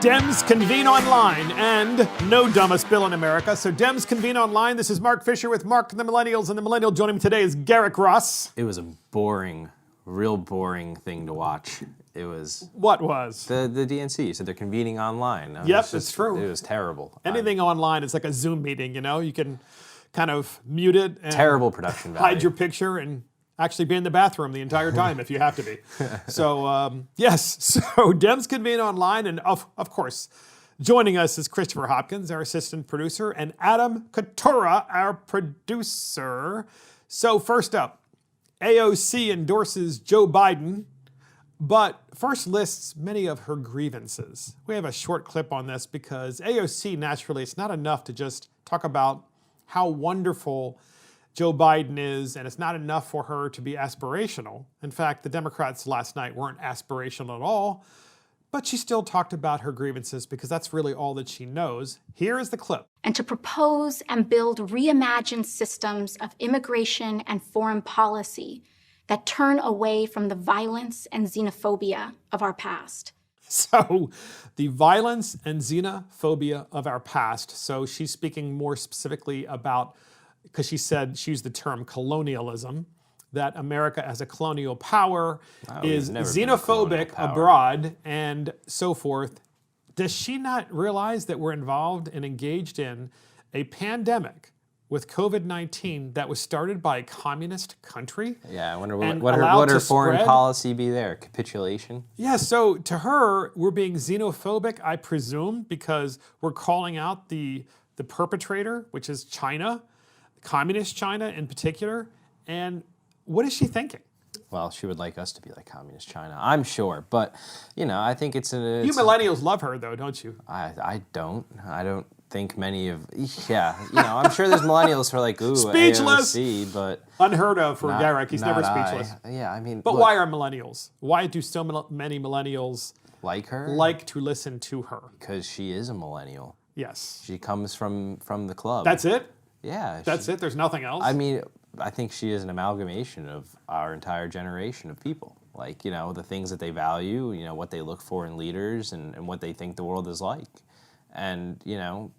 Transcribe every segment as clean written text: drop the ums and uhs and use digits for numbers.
Dems convene online, and no dumbest bill in America. So Dems convene online. This is Mark Fisher with Mark and the Millennials, and the Millennial joining me today is Garrick Ross. It was a boring, real boring thing to watch. It was... What was? The DNC, so they're convening online. Yep, it's true. It was terrible. Anything online is like a Zoom meeting, you know? You can kind of mute it and terrible production value. Hide your picture and actually be in the bathroom the entire time if you have to be. So, yes, so Dems convene online, and of course, joining us is Christopher Hopkins, our assistant producer, and Adam Katura, our producer. So first up, AOC endorses Joe Biden, but first lists many of her grievances. We have a short clip on this because AOC, naturally, it's not enough to just talk about how wonderful Joe Biden is, and it's not enough for her to be aspirational. In fact, the Democrats last night weren't aspirational at all, but she still talked about her grievances because that's really all that she knows. Here is the clip. And to propose and build reimagined systems of immigration and foreign policy that turn away from the violence and xenophobia of our past. So the violence and xenophobia of our past. So she's speaking more specifically about, because she used the term colonialism, that America as a colonial power is xenophobic abroad and so forth. Does she not realize that we're involved and engaged in a pandemic with COVID-19 that was started by a communist country? Yeah, I wonder what her foreign policy be there? Capitulation? Yeah, so to her, we're being xenophobic, I presume, because we're calling out the perpetrator, which is China, communist China in particular. And what is she thinking? Well, she would like us to be like communist China, I'm sure. But, you know, I think it's you millennials love her, though, don't you? I don't think many of... Yeah, you know, I'm sure there's millennials who are like, ooh, speechless. AOC, but... Unheard of for Garrick. He's never speechless. Yeah, I mean... But look, why are millennials? Why do so many millennials... Like her? Like to listen to her? Because she is a millennial. Yes. She comes from the club. That's it? Yeah. That's it? There's nothing else? I mean, I think she is an amalgamation of our entire generation of people. Like, you know, the things that they value, you know, what they look for in leaders and what they think the world is like. And, you know,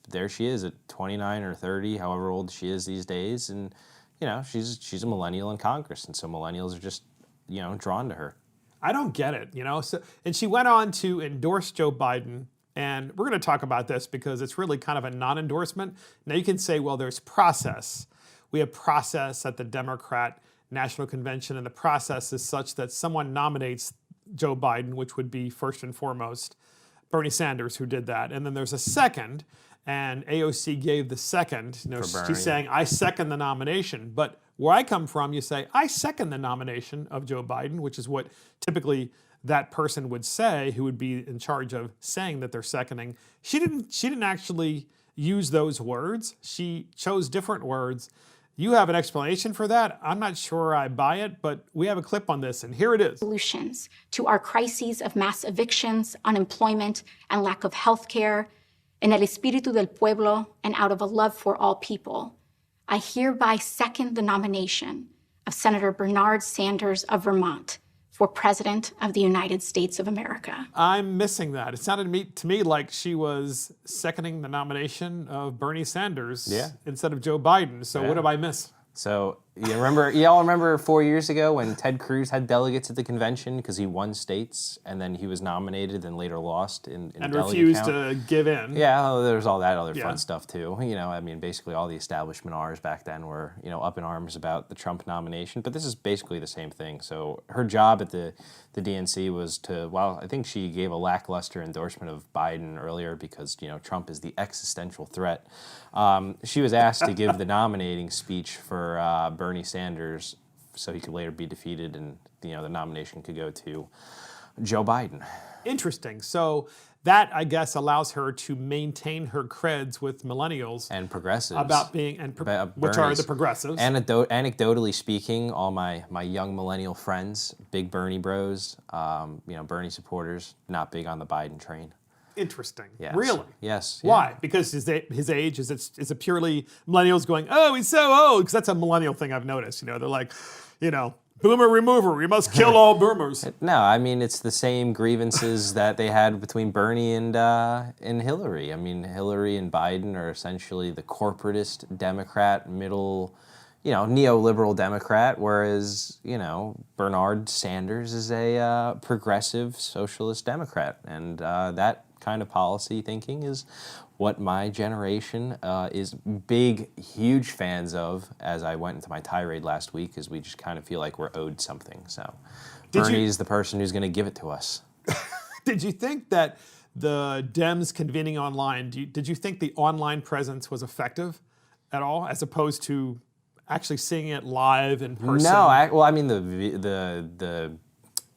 there she is at 29 or 30, however old she is these days. And, you know, she's a millennial in Congress. And so millennials are just, you know, drawn to her. I don't get it, you know. So, and she went on to endorse Joe Biden. And we're going to talk about this because it's really kind of a non-endorsement. Now you can say, well, there's process. We have process at the Democrat National Convention, and the process is such that someone nominates Joe Biden, which would be first and foremost Bernie Sanders, who did that. And then there's a second, and AOC gave the second. You know, she's saying, I second the nomination. But where I come from, you say, I second the nomination of Joe Biden, which is what typically that person would say, who would be in charge of saying that they're seconding. She didn't actually use those words. She chose different words. You have an explanation for that? I'm not sure I buy it, but we have a clip on this, and here it is. Solutions to our crises of mass evictions, unemployment, and lack of health care, en el espíritu del pueblo, and out of a love for all people, I hereby second the nomination of Senator Bernard Sanders of Vermont for President of the United States of America. I'm missing that. It sounded to me like she was seconding the nomination of Bernie Sanders instead of Joe Biden. So what did I miss? So y'all remember 4 years ago when Ted Cruz had delegates at the convention because he won states and then he was nominated and later lost in and delegate refused count. to give in. Yeah, well, there was all that other fun stuff too. You know, I mean, basically all the establishment R's back then were, you know, up in arms about the Trump nomination. But this is basically the same thing. So her job at the DNC was to, well, I think she gave a lackluster endorsement of Biden earlier because, you know, Trump is the existential threat. She was asked to give the nominating speech for Bernie Sanders so he could later be defeated and, you know, the nomination could go to Joe Biden. Interesting. So that, I guess, allows her to maintain her creds with millennials and progressives about being which are the progressives. Anecdotally speaking, all my young millennial friends, big Bernie bros, you know, Bernie supporters, not big on the Biden train. Interesting. Yes. Really? Yes. Why? Yeah. Because his age is it purely millennials going, oh, he's so old? Because that's a millennial thing I've noticed. You know, they're like, you know, Boomer remover. We must kill all boomers. No, I mean, it's the same grievances that they had between Bernie and Hillary. I mean, Hillary and Biden are essentially the corporatist Democrat, middle, neoliberal Democrat, whereas, Bernard Sanders is a progressive socialist Democrat. And that kind of policy thinking is what my generation is big, huge fans of, as I went into my tirade last week, because we just kind of feel like we're owed something. So Bernie's the person who's going to give it to us. Did you think that the Dems convening online, did you think the online presence was effective at all, as opposed to actually seeing it live in person? No, I mean, the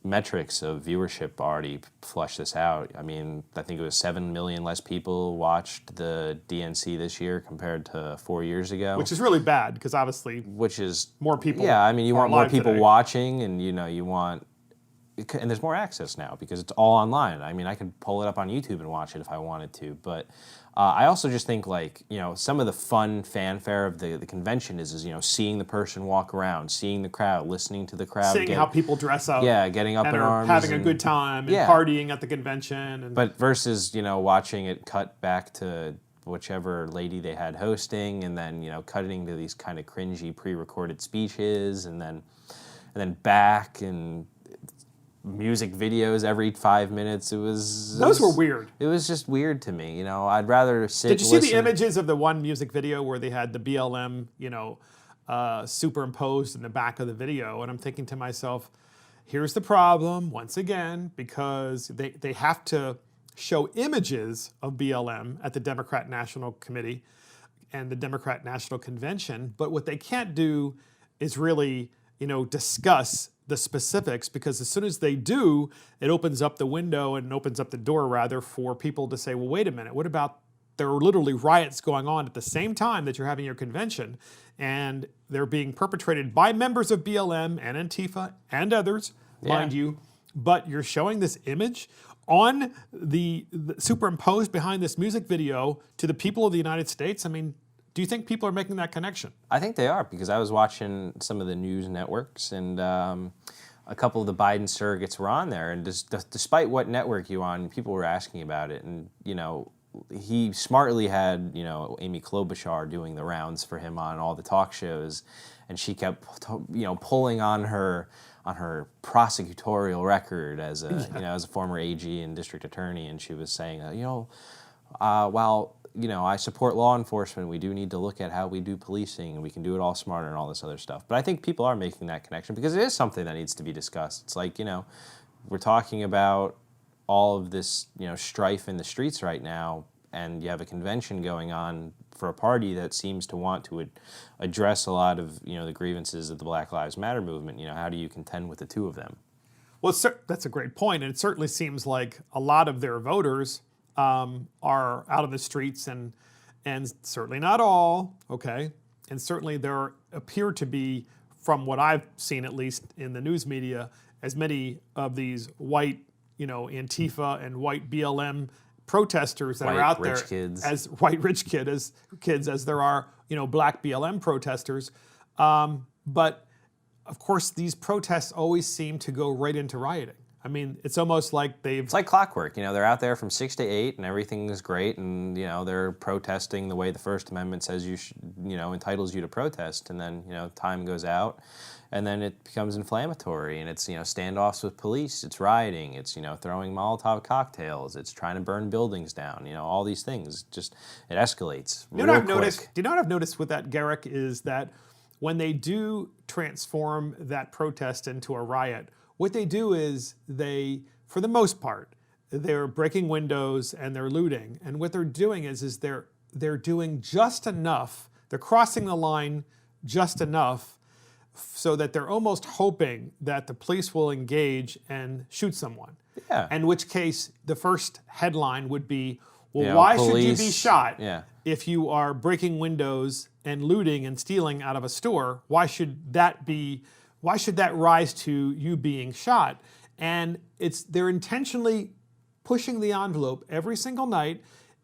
metrics of viewership already flush this out. I mean, I think it was 7 million less people watched the DNC this year compared to 4 years ago. Which is really bad, because obviously more people. Yeah, I mean, you want more people today. watching, and you want, and there's more access now because it's all online. I mean, I could pull it up on YouTube and watch it if I wanted to, but I also just think, like, some of the fun fanfare of the convention is seeing the person walk around, seeing the crowd, listening to the crowd, seeing how people dress up, getting up in arms, having a good time, and partying at the convention. But versus watching it cut back to whichever lady they had hosting, and then cutting to these kind of cringy pre-recorded speeches, and then back and music videos every 5 minutes. Those were weird. It was just weird to me. I'd rather sit. Did you see the images of the one music video where they had the BLM, superimposed in the back of the video? And I'm thinking to myself, here's the problem once again, because they have to show images of BLM at the Democrat National Committee and the Democrat National Convention, but what they can't do is really, discuss the specifics, because as soon as they do, it opens up the window and opens up the door, rather, for people to say, well, wait a minute, what about there are literally riots going on at the same time that you're having your convention, and they're being perpetrated by members of BLM and Antifa and others, mind you, but you're showing this image on the superimposed behind this music video to the people of the United States? I mean, do you think people are making that connection? I think they are, because I was watching some of the news networks, and a couple of the Biden surrogates were on there, and despite what network you're on, people were asking about it, and he smartly had Amy Klobuchar doing the rounds for him on all the talk shows, and she kept pulling on her prosecutorial record as a former AG and district attorney, and she was saying while I support law enforcement, we do need to look at how we do policing, and we can do it all smarter and all this other stuff. But I think people are making that connection, because it is something that needs to be discussed. It's like, we're talking about all of this, strife in the streets right now, and you have a convention going on for a party that seems to want to address a lot of, the grievances of the Black Lives Matter movement. How do you contend with the two of them? Well, that's a great point, and it certainly seems like a lot of their voters are out on the streets, and certainly not all, okay? And certainly there appear to be, from what I've seen at least in the news media, as many of these white, Antifa and white BLM protesters that are out there as white rich kids as there are, black BLM protesters. But of course, these protests always seem to go right into rioting. I mean, it's almost like it's like clockwork. They're out there from 6 to 8, and everything is great, and they're protesting the way the First Amendment says you should, entitles you to protest, and then time goes out, and then it becomes inflammatory, and it's standoffs with police, it's rioting, it's throwing Molotov cocktails, it's trying to burn buildings down, all these things. Just it escalates. Do you know what I've noticed with that, Garrick, is that when they do transform that protest into a riot, what they do is for the most part, they're breaking windows and they're looting. And what they're doing is they're doing just enough. They're crossing the line just enough so that they're almost hoping that the police will engage and shoot someone. Yeah. In which case, the first headline would be, well, why should you be shot if you are breaking windows and looting and stealing out of a store? Why should that rise to you being shot? And they're intentionally pushing the envelope every single night,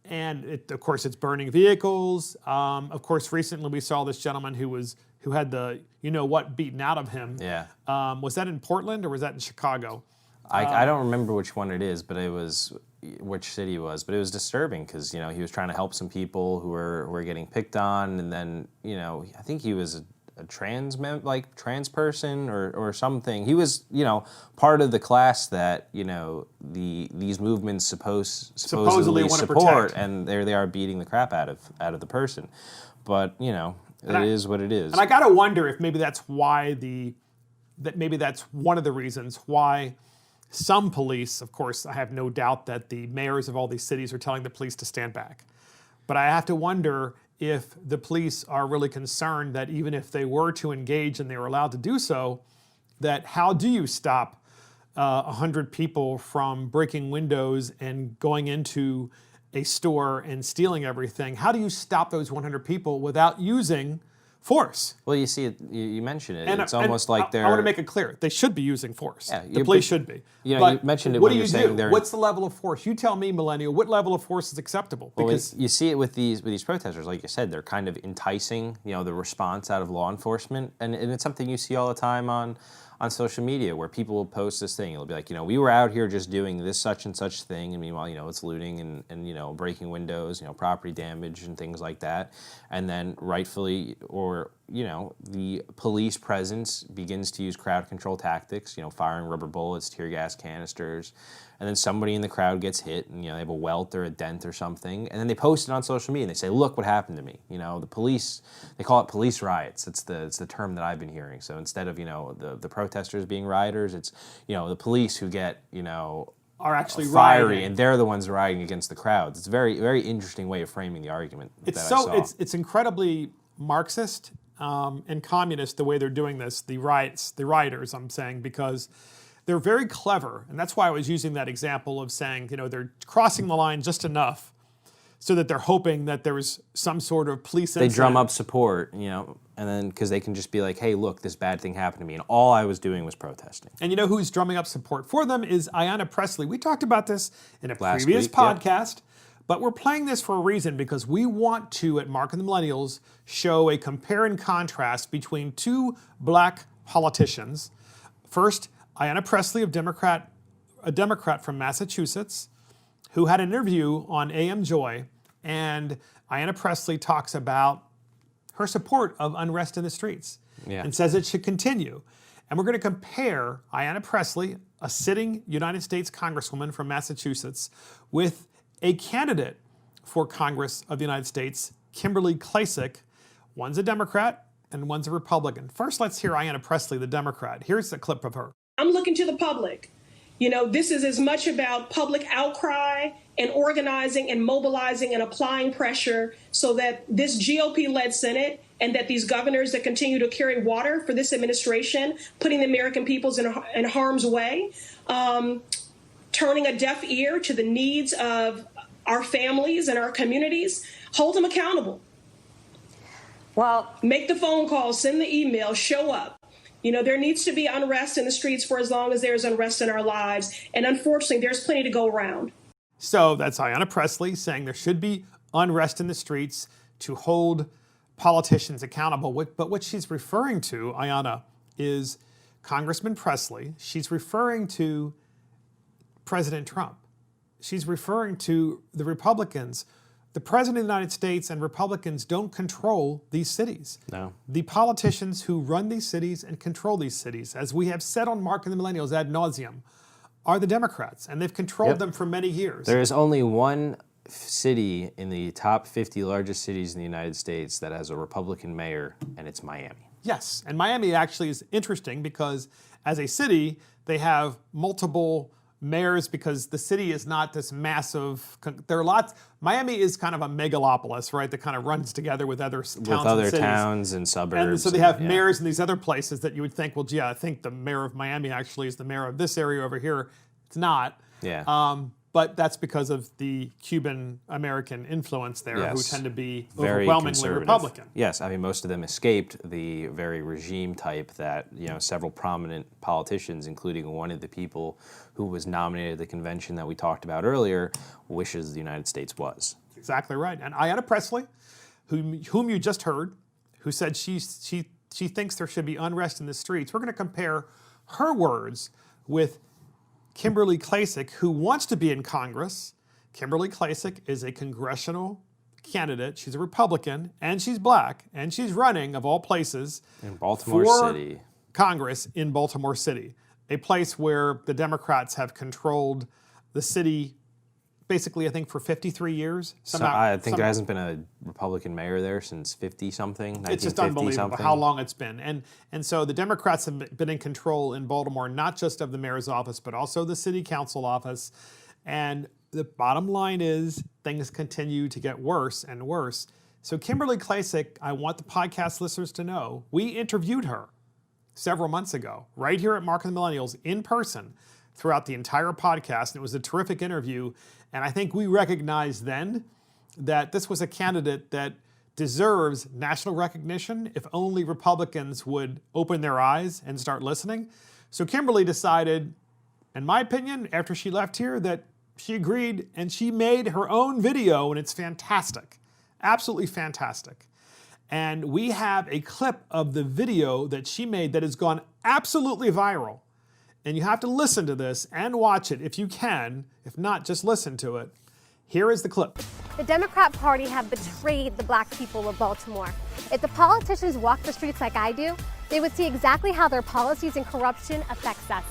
of course, it's burning vehicles. Of course, recently we saw this gentleman who had the you-know-what beaten out of him. Yeah. Was that in Portland or was that in Chicago? I don't remember which one it is, but it was which city it was. But it was disturbing because he was trying to help some people who were getting picked on, and then I think he was a trans person or something. He was part of the class that these movements supposedly want to support, protect. and there they are beating the crap out of the person. But it is what it is. And I gotta wonder if maybe that's why maybe that's one of the reasons why some police, of course, I have no doubt that the mayors of all these cities are telling the police to stand back. But I have to wonder if the police are really concerned that even if they were to engage and they were allowed to do so, that how do you stop 100 people from breaking windows and going into a store and stealing everything? How do you stop those 100 people without using force? Well, you see, you mentioned it. And, it's almost like they're... I want to make it clear. They should be using force. Yeah, the police should be. You mentioned it what when do you're you saying do? they're... What's the level of force? You tell me, millennial, what level of force is acceptable? Because you see it with these protesters. Like you said, they're kind of enticing, the response out of law enforcement. And it's something you see all the time on social media where people will post this thing. It'll be like, we were out here just doing this such and such thing. And meanwhile, it's looting and breaking windows, property damage and things like that. And then rightfully, or, the police presence begins to use crowd control tactics, firing rubber bullets, tear gas canisters. And then somebody in the crowd gets hit and, they have a welt or a dent or something. And then they post it on social media and they say, look what happened to me. The police, they call it police riots. It's the term that I've been hearing. So instead of, the protesters being rioters, it's, the police who get, are actually fiery rioting. and they're the ones rioting against the crowds. It's a very, very interesting way of framing the argument. It's incredibly Marxist and communist the way they're doing this, the rioters, I'm saying, because they're very clever. And that's why I was using that example of saying, they're crossing the line just enough so that they're hoping that there's some sort of police incident. They drum up support, and then because they can just be like, hey, look, this bad thing happened to me. And all I was doing was protesting. And you know who's drumming up support for them is Ayanna Pressley. We talked about this in a Last previous week, podcast. Yep. But we're playing this for a reason because we want to, at Mark and the Millennials, show a compare and contrast between two black politicians. First, Ayanna Pressley, a Democrat from Massachusetts, who had an interview on AM Joy, and Ayanna Pressley talks about her support of unrest in the streets and says it should continue. And we're going to compare Ayanna Pressley, a sitting United States Congresswoman from Massachusetts, with a candidate for Congress of the United States, Kimberly Klacik. One's a Democrat and one's a Republican. First, let's hear Ayanna Pressley, the Democrat. Here's a clip of her. I'm looking to the public. This is as much about public outcry and organizing and mobilizing and applying pressure so that this GOP-led Senate and that these governors that continue to carry water for this administration, putting the American peoples in harm's way, turning a deaf ear to the needs of our families and our communities, hold them accountable. Well, make the phone call, send the email, show up. There needs to be unrest in the streets for as long as there's unrest in our lives. And unfortunately, there's plenty to go around. So that's Ayanna Pressley saying there should be unrest in the streets to hold politicians accountable. But what she's referring to, Ayanna, is Congressman Pressley. She's referring to President Trump. She's referring to the Republicans. The President of the United States and Republicans don't control these cities. No. The politicians who run these cities and control these cities, as we have said on Mark and the Millennials ad nauseum, are the Democrats, and they've controlled them for many years. There is only one city in the top 50 largest cities in the United States that has a Republican mayor, and it's Miami. Yes, and Miami actually is interesting because as a city, they have multiple mayors because the city is not this massive. There are lots. Miami is kind of a megalopolis, right? That kind of runs together with other towns and cities. Towns and suburbs. And so they have mayors in these other places that you would think, well, gee, I think the mayor of Miami actually is the mayor of this area over here. It's not. Yeah. But that's because of the Cuban-American influence there, who tend to be very overwhelmingly Republican. Yes, I mean, most of them escaped the very regime type that, several prominent politicians, including one of the people who was nominated at the convention that we talked about earlier, wishes the United States was. Exactly right. And Ayanna Pressley, whom you just heard, who said she thinks there should be unrest in the streets. We're going to compare her words with Kimberly Klacik, who wants to be in Congress. Kimberly Klacik is a congressional candidate. She's a Republican, and she's black, and she's running, of all places, in Baltimore City, Congress in Baltimore City, a place where the Democrats have controlled the city basically, I think, for 53 years. I think there hasn't been a Republican mayor there since 50-something, 1950-something. It's just unbelievable how long it's been. And so the Democrats have been in control in Baltimore, not just of the mayor's office, but also the city council office. And the bottom line is things continue to get worse and worse. So Kimberly Klacik, I want the podcast listeners to know, we interviewed her several months ago, right here at Mark and the Millennials, in person, throughout the entire podcast. And it was a terrific interview. And I think we recognized then that this was a candidate that deserves national recognition if only Republicans would open their eyes and start listening. So Kimberly decided, in my opinion, after she left here, that she agreed and she made her own video, and it's fantastic, absolutely fantastic. And we have a clip of the video that she made that has gone absolutely viral. And you have to listen to this and watch it if you can. If not, just listen to it. Here is the clip. The Democrat Party have betrayed the black people of Baltimore. If the politicians walk the streets like I do, they would see exactly how their policies and corruption affects us.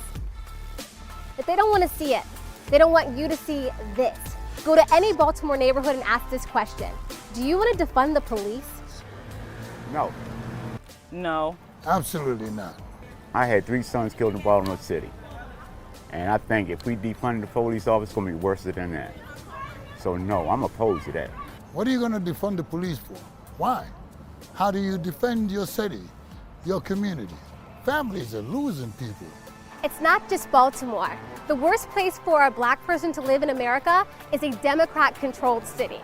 But they don't want to see it. They don't want you to see this. Go to any Baltimore neighborhood and ask this question. Do you want to defund the police? No. No. Absolutely not. I had 3 sons killed in Baltimore City. And I think if we defund the police office, it's going to be worse than that. So no, I'm opposed to that. What are you going to defund the police for? Why? How do you defend your city, your community? Families are losing people. It's not just Baltimore. The worst place for a black person to live in America is a Democrat-controlled city.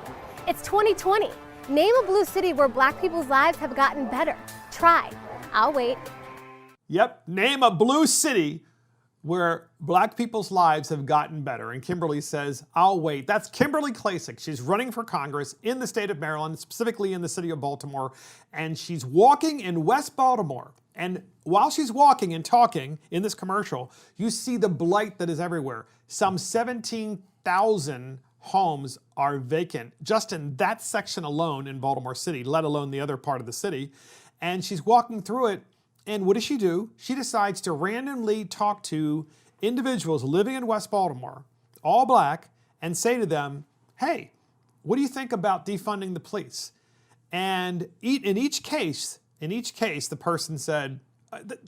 It's 2020. Name a blue city where black people's lives have gotten better. Try. I'll wait. Yep, name a blue city where black people's lives have gotten better. And Kimberly says, I'll wait. That's Kimberly Klacik. She's running for Congress in the state of Maryland, specifically in the city of Baltimore. And she's walking in West Baltimore. And while she's walking and talking in this commercial, you see the blight that is everywhere. Some 17,000 homes are vacant just in that section alone in Baltimore City, let alone the other part of the city. And she's walking through it. And what does she do? She decides to randomly talk to individuals living in West Baltimore, all black, and say to them, hey, what do you think about defunding the police? And in each case, the person said,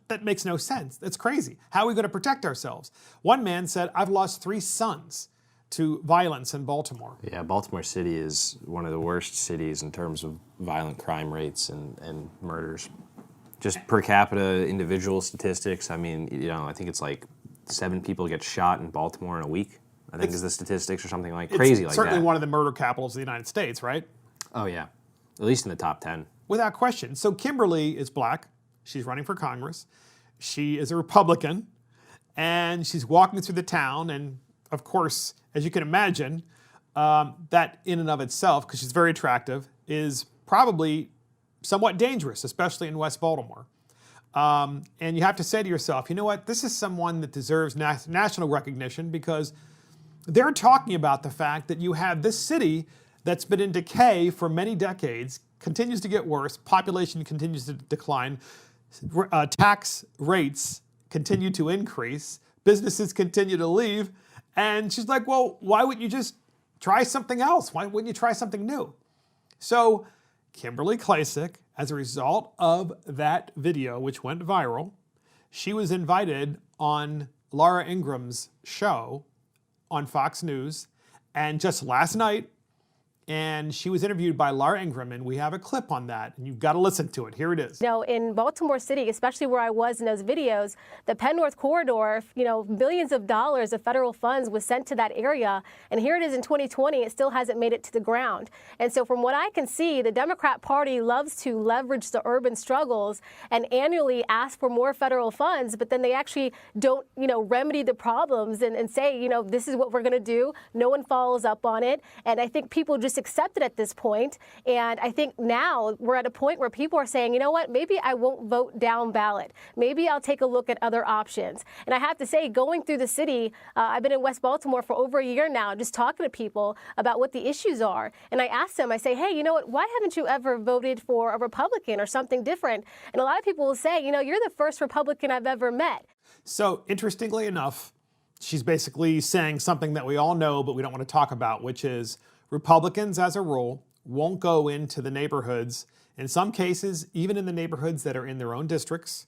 that makes no sense. That's crazy. How are we going to protect ourselves? One man said, I've lost 3 sons to violence in Baltimore. Yeah, Baltimore City is one of the worst cities in terms of violent crime rates and murders. Just per capita individual statistics, I mean, I think it's like 7 people get shot in Baltimore in a week, I think is the statistics or something like crazy like that. It's certainly one of the murder capitals of the United States, right? Oh, yeah. At least in the top 10. Without question. So Kimberly is black. She's running for Congress. She is a Republican. And she's walking through the town. And, of course, as you can imagine, that in and of itself, because she's very attractive, is probably somewhat dangerous, especially in West Baltimore. And you have to say to yourself, you know what? This is someone that deserves national recognition because they're talking about the fact that you have this city that's been in decay for many decades, continues to get worse, population continues to decline, tax rates continue to increase, businesses continue to leave, and she's like, well, why wouldn't you just try something else? Why wouldn't you try something new? So Kimberly Klacik, as a result of that video, which went viral, she was invited on Laura Ingram's show on Fox News, and just last night, and she was interviewed by Laura Ingraham, and we have a clip on that, and you've got to listen to it. Here it is. In Baltimore City, especially where I was in those videos, the Penn North Corridor, millions of dollars of federal funds was sent to that area, and here it is in 2020, it still hasn't made it to the ground. And so from what I can see, the Democrat Party loves to leverage the urban struggles and annually ask for more federal funds, but then they actually don't, remedy the problems and say, this is what we're going to do. No one follows up on it, and I think people just just accept it at this point. And I think now we're at a point where people are saying, you know what, maybe I won't vote down ballot. Maybe I'll take a look at other options. And I have to say, going through the city, I've been in West Baltimore for over a year now, just talking to people about what the issues are. And I asked them, I say, hey, you know what, why haven't you ever voted for a Republican or something different? And a lot of people will say, you know, you're the first Republican I've ever met. So interestingly enough, she's basically saying something that we all know, but we don't want to talk about, which is Republicans, as a rule, won't go into the neighborhoods, in some cases, even in the neighborhoods that are in their own districts,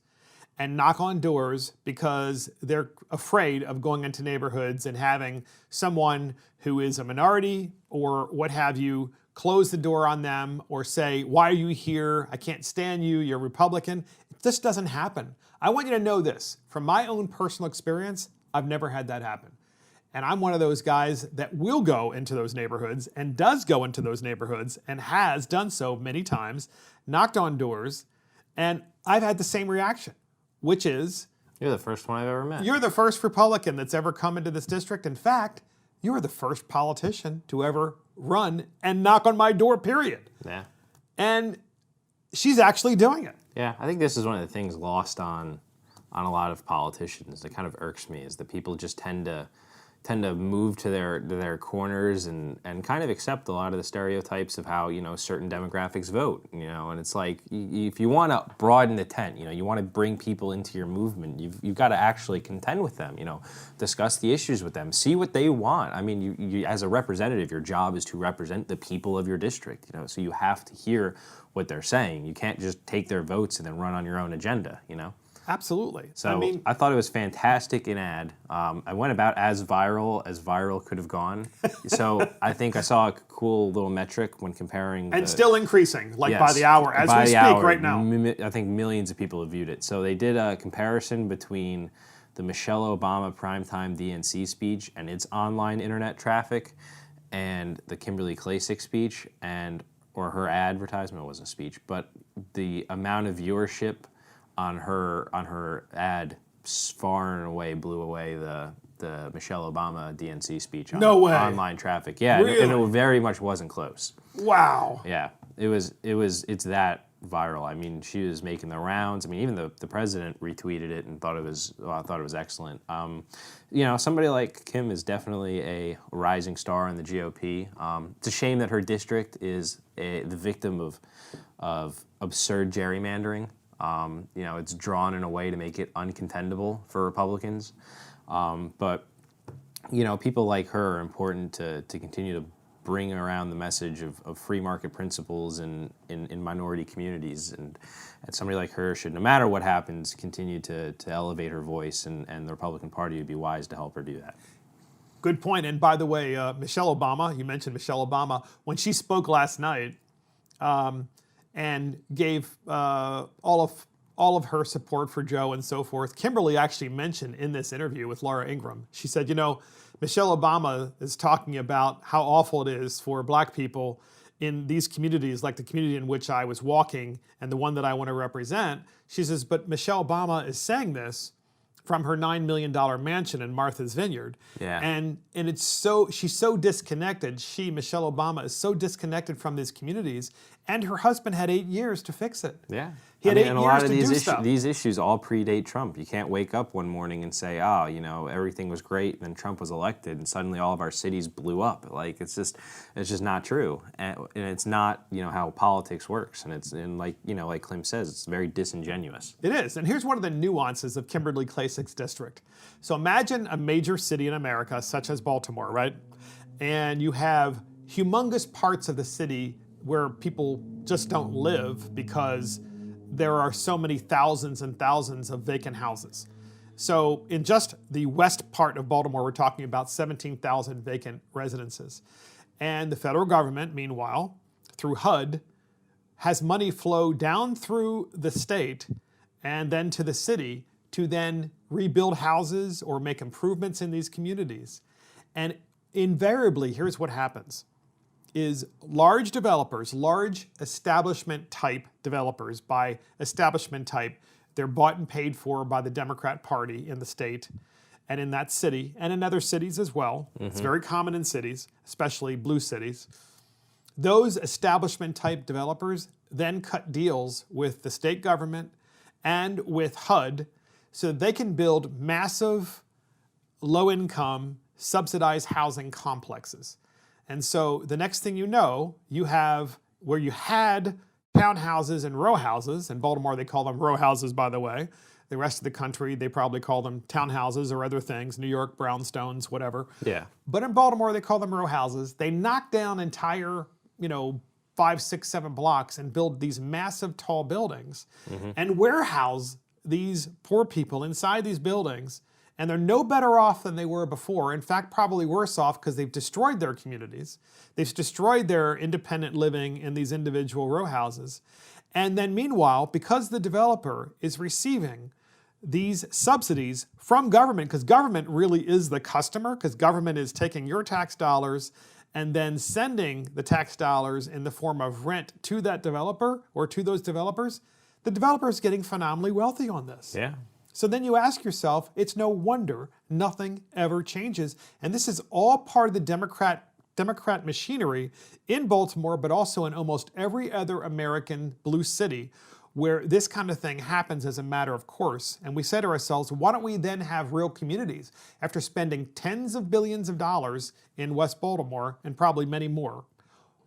and knock on doors because they're afraid of going into neighborhoods and having someone who is a minority or what have you close the door on them or say, why are you here? I can't stand you. You're a Republican. This doesn't happen. I want you to know this. From my own personal experience, I've never had that happen. And I'm one of those guys that will go into those neighborhoods and does go into those neighborhoods and has done so many times, knocked on doors, and I've had the same reaction, which is... You're the first one I've ever met. You're the first Republican that's ever come into this district. In fact, you were the first politician to ever run and knock on my door, period. Yeah. And she's actually doing it. Yeah, I think this is one of the things lost on a lot of politicians that kind of irks me, is that people just tend to move to their corners and kind of accept a lot of the stereotypes of how, you know, certain demographics vote, you know, and it's like, if you want to broaden the tent, you know, you want to bring people into your movement, you've got to actually contend with them, you know, discuss the issues with them, see what they want. I mean, you as a representative, your job is to represent the people of your district, you know, so you have to hear what they're saying. You can't just take their votes and then run on your own agenda, you know. Absolutely. So I thought it was fantastic in ad. I went about as viral could have gone. So I think I saw a cool little metric when comparing. And still increasing, like by the hour, as we speak right now. I think millions of people have viewed it. So they did a comparison between the Michelle Obama primetime DNC speech and its online internet traffic, and the Kimberly Klacik speech, or her advertisement was a speech, but the amount of viewership on her ad far and away blew away the Michelle Obama DNC speech on online traffic. Yeah, really? and it very much wasn't close. Wow. Yeah, it's that viral. I mean, she was making the rounds. I mean, even the president retweeted it and thought it was excellent. You know, somebody like Kim is definitely a rising star in the GOP. It's a shame that her district is the victim of absurd gerrymandering. You know, it's drawn in a way to make it uncontendable for Republicans. But, you know, people like her are important to continue to bring around the message of free market principles in minority communities. And somebody like her should, no matter what happens, continue to elevate her voice, and the Republican Party would be wise to help her do that. Good point. And by the way, Michelle Obama, you mentioned Michelle Obama, when she spoke last night, and gave all of her support for Joe and so forth. Kimberly actually mentioned in this interview with Laura Ingraham, she said, you know, Michelle Obama is talking about how awful it is for black people in these communities, like the community in which I was walking and the one that I want to represent. She says, but Michelle Obama is saying this from her $9 million mansion in Martha's Vineyard. Yeah. And it's she's so disconnected. Michelle Obama, is so disconnected from these communities, and her husband had 8 years to fix it. Yeah. He had 8 and a years lot of to do stuff. These issues all predate Trump. You can't wake up one morning and say, oh, you know, everything was great, and then Trump was elected, and suddenly all of our cities blew up. Like, it's just not true. And it's not, you know, how politics works. And like Clem says, it's very disingenuous. It is. And here's one of the nuances of Kimberly Klasik's district. So imagine a major city in America, such as Baltimore, right? And you have humongous parts of the city where people just don't live because there are so many thousands and thousands of vacant houses. So in just the west part of Baltimore, we're talking about 17,000 vacant residences. And the federal government, meanwhile, through HUD, has money flow down through the state and then to the city to then rebuild houses or make improvements in these communities. And invariably, here's what happens, is large developers, large establishment type developers, by establishment type, they're bought and paid for by the Democrat Party in the state and in that city and in other cities as well. Mm-hmm. It's very common in cities, especially blue cities. Those establishment type developers then cut deals with the state government and with HUD so that they can build massive, low-income, subsidized housing complexes. And so the next thing you know, you have where you had townhouses and row houses. In Baltimore, they call them row houses, by the way. The rest of the country, they probably call them townhouses or other things, New York, brownstones, whatever. Yeah. But in Baltimore, they call them row houses. They knock down entire, 5, 6, 7 blocks and build these massive tall buildings and warehouse these poor people inside these buildings. And they're no better off than they were before. In fact, probably worse off because they've destroyed their communities. They've destroyed their independent living in these individual row houses. And then meanwhile, because the developer is receiving these subsidies from government, because government really is the customer, because government is taking your tax dollars and then sending the tax dollars in the form of rent to that developer or to those developers, the developer is getting phenomenally wealthy on this. Yeah. So then you ask yourself, it's no wonder nothing ever changes. And this is all part of the Democrat machinery in Baltimore, but also in almost every other American blue city where this kind of thing happens as a matter of course. And we say to ourselves, why don't we then have real communities after spending tens of billions of dollars in West Baltimore and probably many more?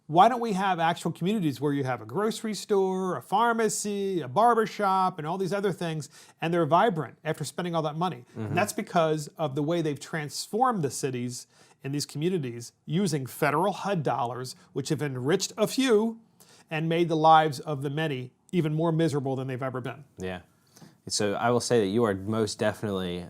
Why don't we have actual communities where you have a grocery store, a pharmacy, a barbershop, and all these other things, and they're vibrant after spending all that money? And that's because of the way they've transformed the cities in these communities using federal HUD dollars, which have enriched a few and made the lives of the many even more miserable than they've ever been. Yeah. So I will say that you are most definitely,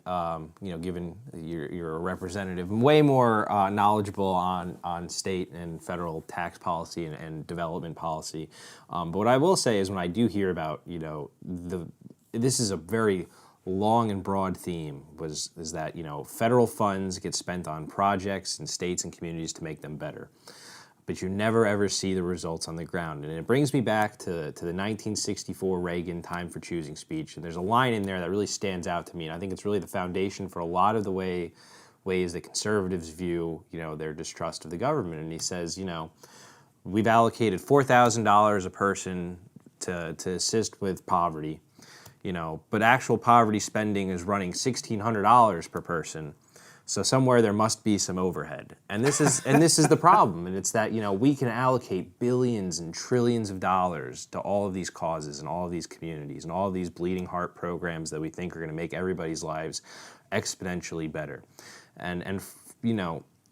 given you're a representative, way more knowledgeable on state and federal tax policy and development policy. But what I will say is when I do hear about, this is a very long and broad theme, is that, federal funds get spent on projects in states and communities to make them better. But you never ever see the results on the ground. And it brings me back to the 1964 Reagan Time for Choosing speech. And there's a line in there that really stands out to me. And I think it's really the foundation for a lot of the ways that conservatives view, their distrust of the government. And he says, we've allocated $4,000 a person to assist with poverty, but actual poverty spending is running $1,600 per person. So somewhere there must be some overhead. And this is the problem. And it's that, we can allocate billions and trillions of dollars to all of these causes and all of these communities and all of these bleeding heart programs that we think are going to make everybody's lives exponentially better. And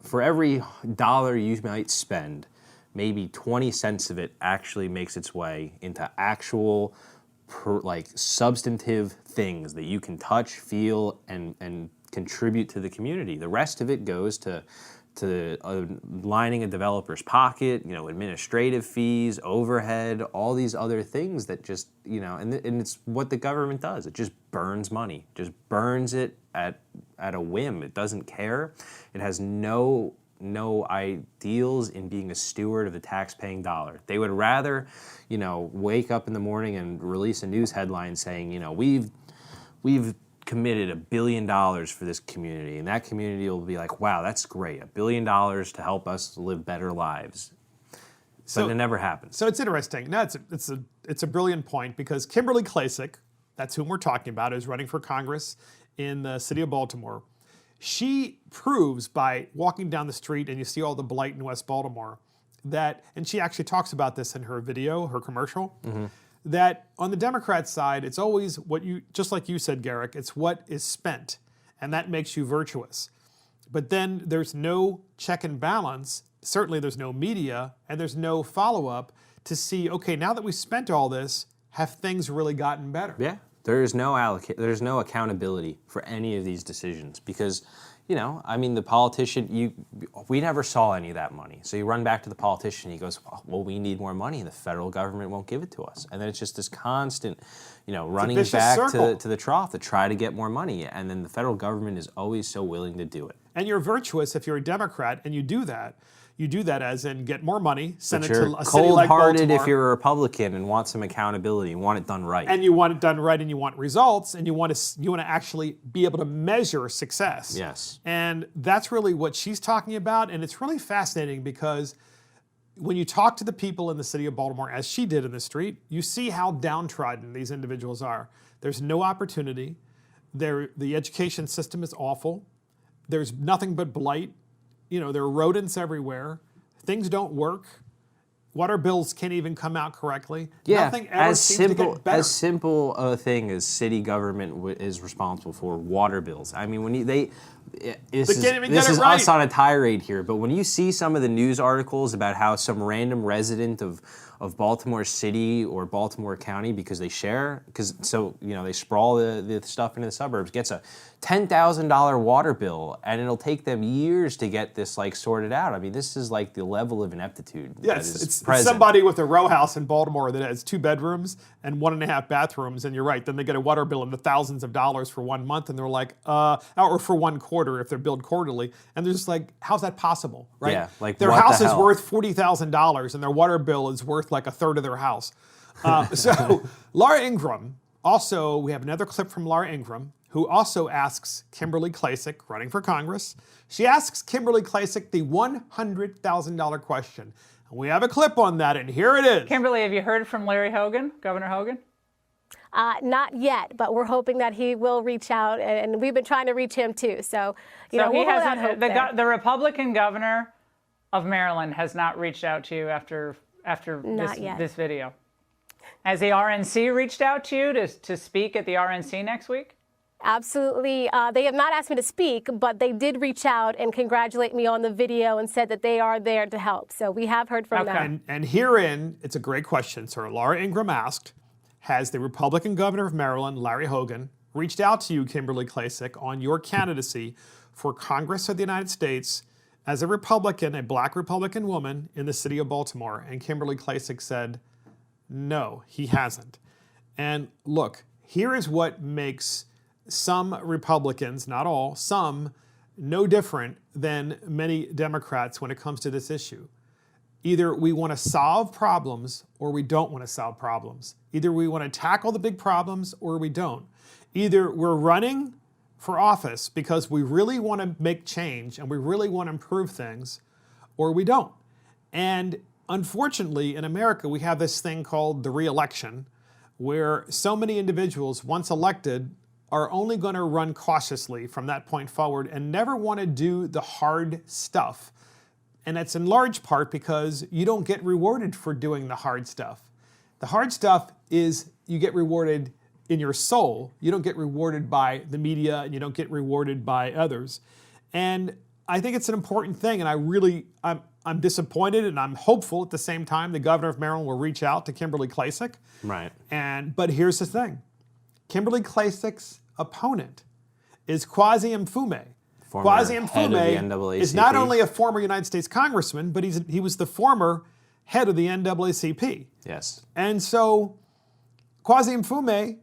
for every dollar you might spend, maybe 20 cents of it actually makes its way into actual substantive things that you can touch, feel, and contribute to the community. The rest of it goes to lining a developer's pocket, administrative fees, overhead, all these other things that just, and it's what the government does. It just burns money, just burns it at a whim. It doesn't care. It has no ideals in being a steward of the tax-paying dollar. They would rather, wake up in the morning and release a news headline saying, we've committed $1 billion for this community, and that community will be like, wow, that's great, $1 billion to help us live better lives. But it never happens. So it's interesting. No, it's a brilliant point, because Kimberly Klacik, that's whom we're talking about, is running for Congress in the city of Baltimore. She proves by walking down the street and you see all the blight in West Baltimore and she actually talks about this in her video, her commercial, that on the Democrat side, it's always just like you said, Garrick, it's what is spent, and that makes you virtuous. But then there's no check and balance. Certainly there's no media, and there's no follow-up to see, okay, now that we've spent all this, have things really gotten better? Yeah, there's no accountability for any of these decisions, because the politician, we never saw any of that money. So you run back to the politician, he goes, well, we need more money, and the federal government won't give it to us. And then it's just this constant, running back to the trough to try to get more money. And then the federal government is always so willing to do it. And you're virtuous if you're a Democrat and you do that. You do that as in get more money, send it to a city like Baltimore. Cold-hearted if you're a Republican and want some accountability and want it done right. And you want it done right, and you want results, and you want to actually be able to measure success. Yes. And that's really what she's talking about, and it's really fascinating because when you talk to the people in the city of Baltimore, as she did in the street, you see how downtrodden these individuals are. There's no opportunity. The education system is awful. There's nothing but blight. There are rodents everywhere. Things don't work. Water bills can't even come out correctly. Yeah, Nothing ever seems to get better. As simple a thing as city government is responsible for water bills. I mean, this is us on a tirade here, but when you see some of the news articles about how some random resident of Baltimore City or Baltimore County, because they they sprawl the stuff into the suburbs, gets a $10,000 water bill, and it'll take them years to get this sorted out. I mean, this is the level of ineptitude. Yes, it's somebody with a row house in Baltimore that has 2 bedrooms and 1.5 bathrooms, and you're right. Then they get a water bill in the thousands of dollars for 1 month, and they're like, or for 1 quarter if they're billed quarterly, and they're just like, how's that possible, right? Yeah, their house is worth $40,000, and their water bill is worth a third of their house. So Laura Ingraham, also, we have another clip from Laura Ingraham, who also asks Kimberly Klacik, running for Congress. She asks Kimberly Klacik the $100,000 question. And we have a clip on that, and here it is. Kimberly, have you heard from Larry Hogan, Governor Hogan? Not yet, but we're hoping that he will reach out, and we've been trying to reach him too. So, we'll hold out hope there. The Republican governor of Maryland has not reached out to you after this video. Has the RNC reached out to you to speak at the RNC next week? Absolutely. They have not asked me to speak, but they did reach out and congratulate me on the video and said that they are there to help. So we have heard from them. And herein, it's a great question. So Laura Ingraham asked, has the Republican governor of Maryland, Larry Hogan, reached out to you, Kimberly Klacik, on your candidacy for Congress of the United States as a Republican, a black Republican woman in the city of Baltimore? And Kimberly Klacik said, no, he hasn't. And look, here is what makes some Republicans, not all, some, no different than many Democrats when it comes to this issue. Either we want to solve problems or we don't want to solve problems. Either we want to tackle the big problems or we don't. Either we're running for office because we really want to make change and we really want to improve things, or we don't. And unfortunately, in America, we have this thing called the re-election, where so many individuals, once elected, are only going to run cautiously from that point forward and never want to do the hard stuff. And that's in large part because you don't get rewarded for doing the hard stuff. The hard stuff is you get rewarded in your soul. You don't get rewarded by the media, and you don't get rewarded by others. And I think it's an important thing, and I'm disappointed, and I'm hopeful at the same time the governor of Maryland will reach out to Kimberly Klacik. Right. But here's the thing. Kimberly Klacik's opponent is Kwasi Mfume. Kwasi Mfume is not only a former United States congressman, but he was the former head of the NAACP. Yes. And so Kwasi Mfume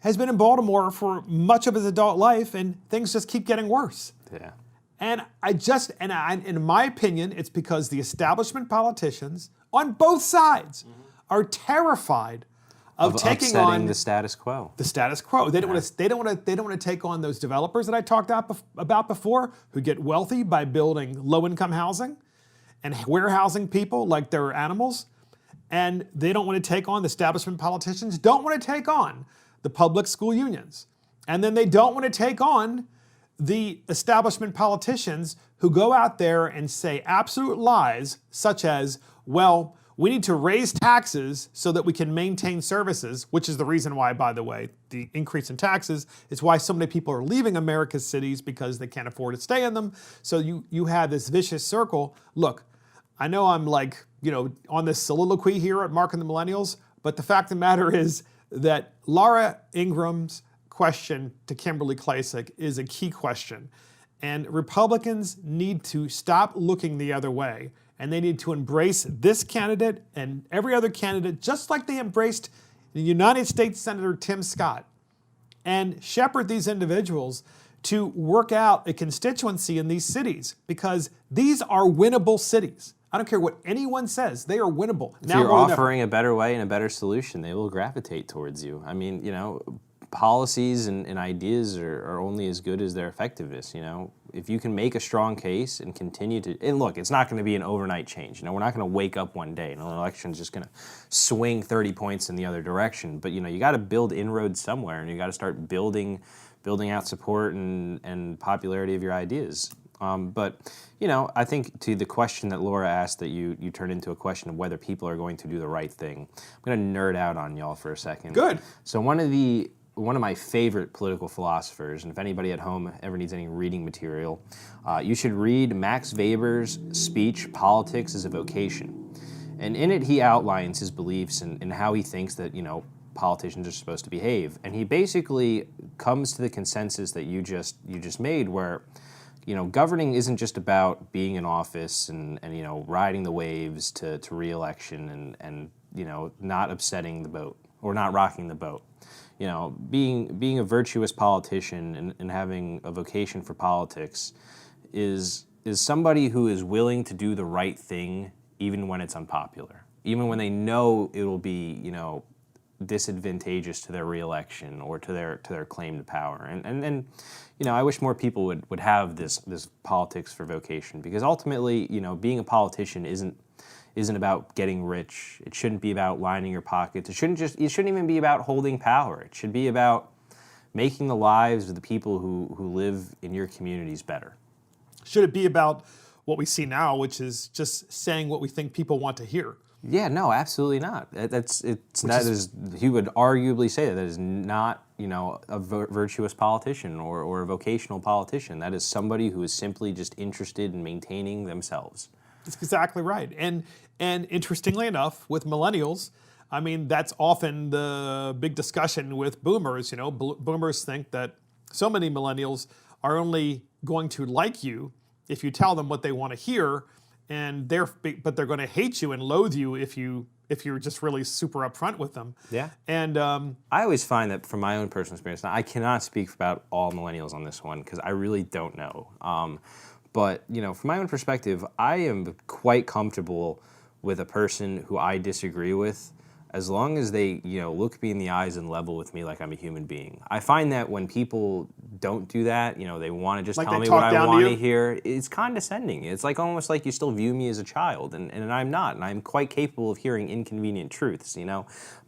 has been in Baltimore for much of his adult life, and things just keep getting worse. Yeah. And in my opinion, it's because the establishment politicians on both sides are terrified of taking on the status quo. The status quo. They don't want to take on those developers that I talked about before, who get wealthy by building low-income housing and warehousing people like they're animals. And they don't want to take on the establishment politicians. Don't want to take on the public school unions, and then they don't want to take on the establishment politicians who go out there and say absolute lies, such as, well, we need to raise taxes so that we can maintain services, which is the reason why, by the way, the increase in taxes is why so many people are leaving America's cities, because they can't afford to stay in them. So you have this vicious circle. Look, I know I'm on this soliloquy here at Mark and the Millennials, but the fact of the matter is that Laura Ingraham's question to Kimberly Klacik is a key question. And Republicans need to stop looking the other way, and they need to embrace this candidate and every other candidate, just like they embraced the United States Senator Tim Scott, and shepherd these individuals to work out a constituency in these cities, because these are winnable cities. I don't care what anyone says, they are winnable. If you're offering a better way and a better solution, they will gravitate towards you. I mean, policies and ideas are only as good as their effectiveness. if you can make a strong case and continue to, and look, it's not going to be an overnight change. We're not going to wake up one day and an election's just going to swing 30 points in the other direction. But you got to build inroads somewhere, and you got to start building out support and popularity of your ideas. But I think to the question that Laura asked, that you turned into a question of whether people are going to do the right thing. I'm going to nerd out on y'all for a second. Good. So one of my favorite political philosophers, and if anybody at home ever needs any reading material, you should read Max Weber's speech, Politics is a Vocation. And in it, he outlines his beliefs and how he thinks that, politicians are supposed to behave. And he basically comes to the consensus that you just made, where, governing isn't just about being in office and riding the waves to re-election and not upsetting the boat or not rocking the boat. Being a virtuous politician and having a vocation for politics is somebody who is willing to do the right thing even when it's unpopular, even when they know it will be, disadvantageous to their reelection or to their claim to power. And I wish more people would have this politics for vocation, because ultimately, being a politician isn't about getting rich. It shouldn't be about lining your pockets. It shouldn't even be about holding power. It should be about making the lives of the people who live in your communities better. Should it be about what we see now, which is just saying what we think people want to hear? Yeah, no, absolutely not. He would arguably say that is not, a virtuous politician or a vocational politician. That is somebody who is simply just interested in maintaining themselves. That's exactly right. And interestingly enough, with millennials, that's often the big discussion with boomers. Boomers think that so many millennials are only going to like you if you tell them what they want to hear, but they're going to hate you and loathe you if you're just really super upfront with them. Yeah. And I always find that from my own personal experience, now I cannot speak about all millennials on this one because I really don't know. But, from my own perspective, I am quite comfortable with a person who I disagree with, as long as they, look me in the eyes and level with me like I'm a human being. I find that when people don't do that, they want to just tell me what I want to hear, it's condescending. It's almost like you still view me as a child, and I'm not, and I'm quite capable of hearing inconvenient truths,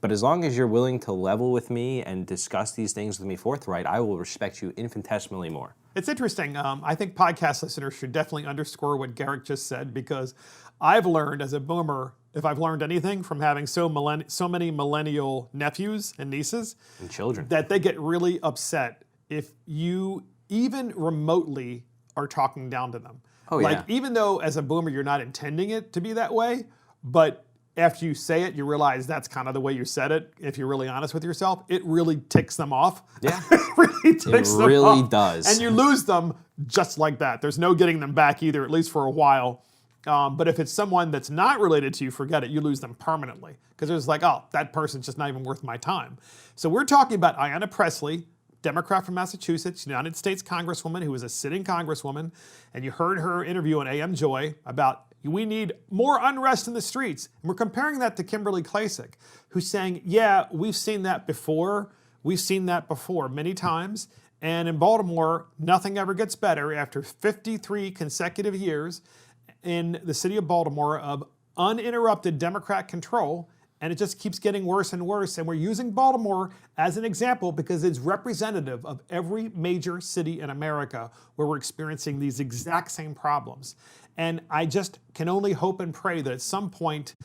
But as long as you're willing to level with me and discuss these things with me forthright, I will respect you infinitesimally more. It's interesting. I think podcast listeners should definitely underscore what Garrick just said, because I've learned as a boomer, if I've learned anything from having so many millennial nephews and nieces and children, that they get really upset if you even remotely are talking down to them. Oh, yeah. Even though as a boomer you're not intending it to be that way, but after you say it, you realize that's kind of the way you said it. If you're really honest with yourself, it really ticks them off. Yeah, it really does. And you lose them just like that. There's no getting them back either, at least for a while. But if it's someone that's not related to you, forget it. You lose them permanently, because it's that person's just not even worth my time. So we're talking about Ayanna Pressley, Democrat from Massachusetts, United States Congresswoman, who was a sitting Congresswoman, and you heard her interview on AM Joy about we need more unrest in the streets. And we're comparing that to Kimberly Klacik, who's saying, yeah, we've seen that before. We've seen that before many times. And in Baltimore, nothing ever gets better after 53 consecutive years in the city of Baltimore of uninterrupted Democrat control. And it just keeps getting worse and worse. And we're using Baltimore as an example because it's representative of every major city in America where we're experiencing these exact same problems. And I just can only hope and pray that at some point,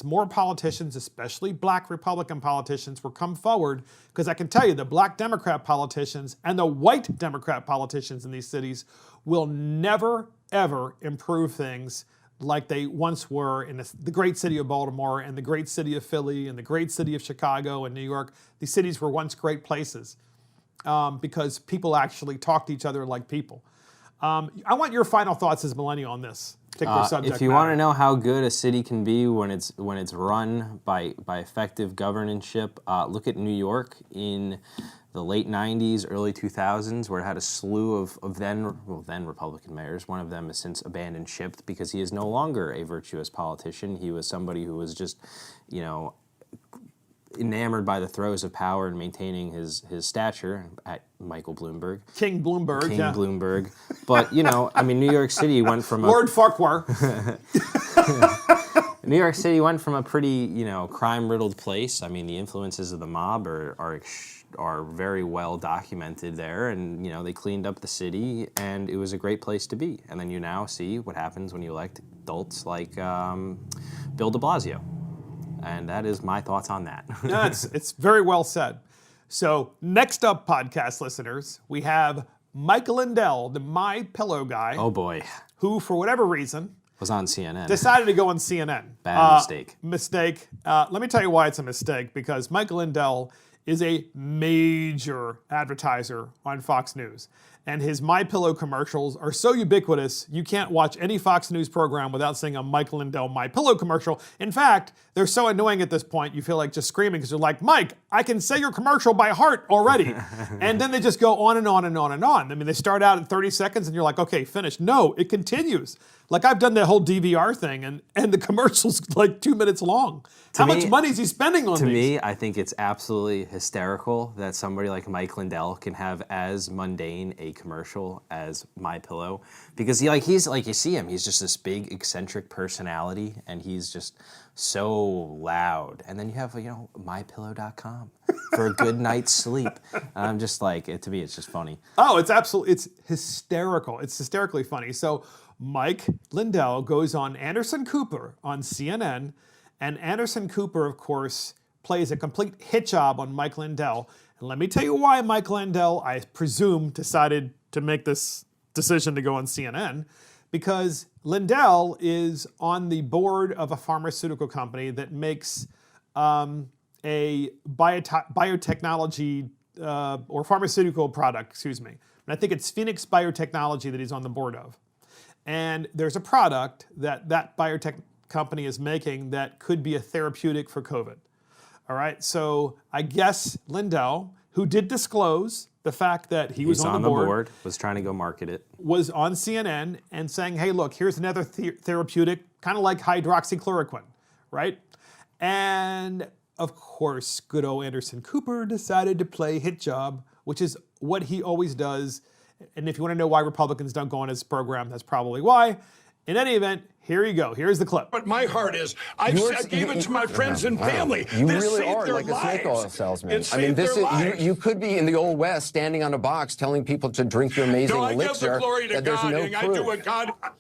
more politicians, especially black Republican politicians, will come forward, because I can tell you the black Democrat politicians and the white Democrat politicians in these cities will never, ever improve things like they once were in the great city of Baltimore and the great city of Philly and the great city of Chicago and New York. These cities were once great places because people actually talked to each other like people. I want your final thoughts as a millennial on this particular subject. If you want to know how good a city can be when it's run by effective governorship, look at New York in the late 90s, early 2000s, where it had a slew of then Republican mayors. One of them has since abandoned ship because he is no longer a virtuous politician. He was somebody who was just, enamored by the throes of power and maintaining his stature at Michael Bloomberg. King Bloomberg, Bloomberg. But, I mean, New York City went from Lord Farquhar. New York City went from a pretty, crime-riddled place. I mean, the influences of the mob are very well documented there, and, they cleaned up the city, and it was a great place to be. And then you now see what happens when you elect adults like Bill de Blasio. And that is my thoughts on that. It's very well said. So next up, podcast listeners, we have Mike Lindell, the My Pillow guy. Oh, boy. Who, for whatever reason, was on CNN. Decided to go on CNN. Bad Mistake. Let me tell you why it's a mistake, because Mike Lindell is a major advertiser on Fox News. And his MyPillow commercials are so ubiquitous, you can't watch any Fox News program without seeing a Mike Lindell MyPillow commercial. In fact, they're so annoying at this point, you feel like just screaming because you're like, Mike, I can say your commercial by heart already. And then they just go on and on and on and on. I mean, they start out at 30 seconds and you're like, okay, finished. No, it continues. Like I've done the whole DVR thing and the commercial's like 2 minutes long. How much money is he spending on these? To me, I think it's absolutely hysterical that somebody like Mike Lindell can have as mundane a commercial as MyPillow, because he's like, you see him, he's just this big eccentric personality, and he's just so loud. And then you have mypillow.com for a good night's sleep. And I'm just like, to me, it's just funny. Oh, it's hysterical. It's hysterically funny. So Mike Lindell goes on Anderson Cooper on CNN. And Anderson Cooper, of course, plays a complete hit job on Mike Lindell. And let me tell you why Mike Lindell, I presume, decided to make this decision to go on CNN. Because Lindell is on the board of a pharmaceutical company that makes a biotechnology or pharmaceutical product, And I think it's Phoenix Biotechnology that he's on the board of. And there's a product that biotech company is making that could be a therapeutic for COVID. All right, so I guess Lindell, who did disclose the fact that he was on the board, was trying to go market it, was on CNN and saying, hey, look, here's another therapeutic, kind of like hydroxychloroquine, right? And of course, good old Anderson Cooper decided to play hit job, which is what he always does. And if you want to know why Republicans don't go on his program, that's probably why. In any event, here you go. Here's the clip. But my heart is, I gave it to my friends and family. You really are like a snake oil salesman. I mean, you could be in the Old West standing on a box telling people to drink your amazing elixir. I give the glory to God, and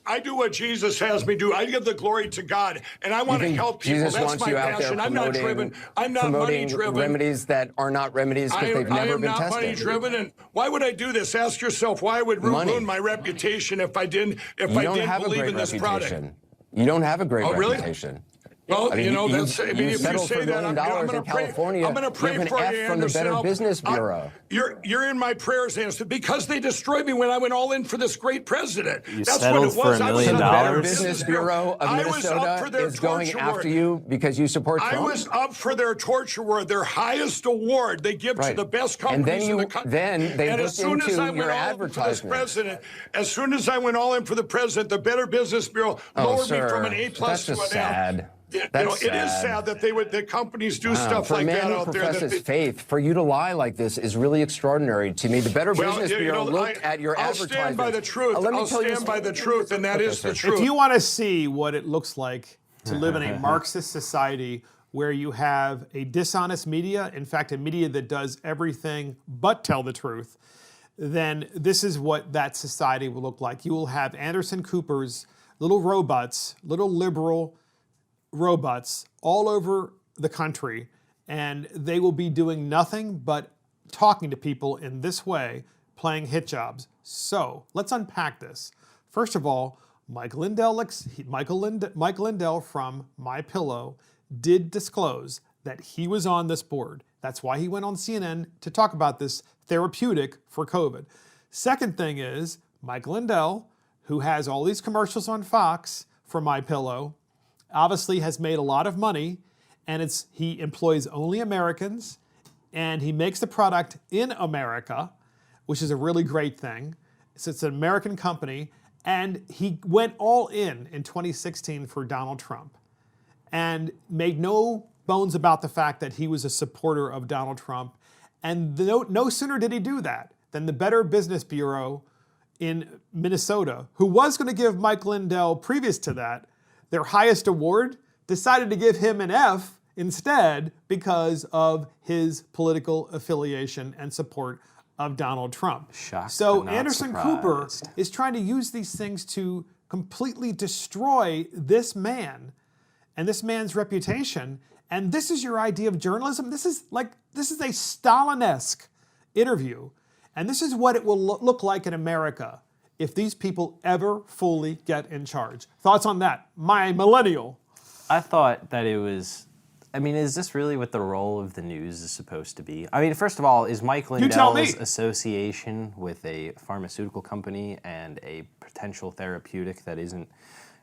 I do what Jesus has me do. I give the glory to God, and I want to help people. Jesus wants you out there promoting, I'm not money-driven. Remedies that are not remedies because they've never been tested. I am not money-driven, and why would I do this? Ask yourself, why would ruin my reputation if I didn't believe in this product? You don't have a great reputation. Well, if you say that, I'm going to pray. I'm going to pray for you, from the Better Business Bureau. You're in my prayers, Anderson, because they destroyed me when I went all in for this great president. That's what it was. For $1 million. The Better Business Bureau of Minnesota is going after you because you support Trump? I was up for their torture award, their highest award they give to the best companies in the country. Then they looked into your advertisement. As soon as I went all in for the president, the Better Business Bureau lowered me from an A+ to an F. That's just sad. It is sad that the companies do stuff like that out there. For a man who professes faith, for you to lie like this is really extraordinary to me. The Better Business Bureau looked at your advertisements. I'll stand by the truth. I'll stand by the truth, and that is the truth. If you want to see what it looks like to live in a Marxist society where you have a dishonest media, in fact, a media that does everything but tell the truth, then this is what that society will look like. You will have Anderson Cooper's little robots, little liberal robots all over the country, and they will be doing nothing but talking to people in this way, playing hit jobs. So let's unpack this. First of all, Mike Lindell from MyPillow did disclose that he was on this board. That's why he went on CNN to talk about this therapeutic for COVID. Second thing is, Mike Lindell, who has all these commercials on Fox for MyPillow, obviously has made a lot of money, and he employs only Americans, and he makes the product in America, which is a really great thing. So it's an American company, and he went all in 2016 for Donald Trump and made no bones about the fact that he was a supporter of Donald Trump. And no sooner did he do that than the Better Business Bureau in Minnesota, who was going to give Mike Lindell, previous to that, their highest award, decided to give him an F instead because of his political affiliation and support of Donald Trump. Shocked, so but not Anderson surprised. Cooper is trying to use these things to completely destroy this man and this man's reputation. And this is your idea of journalism? This is a Stalin-esque interview. And this is what it will look like in America if these people ever fully get in charge. Thoughts on that? My millennial. I thought that it was, I mean, is this really what the role of the news is supposed to be? I mean, first of all, is Mike Lindell's association with a pharmaceutical company and a potential therapeutic that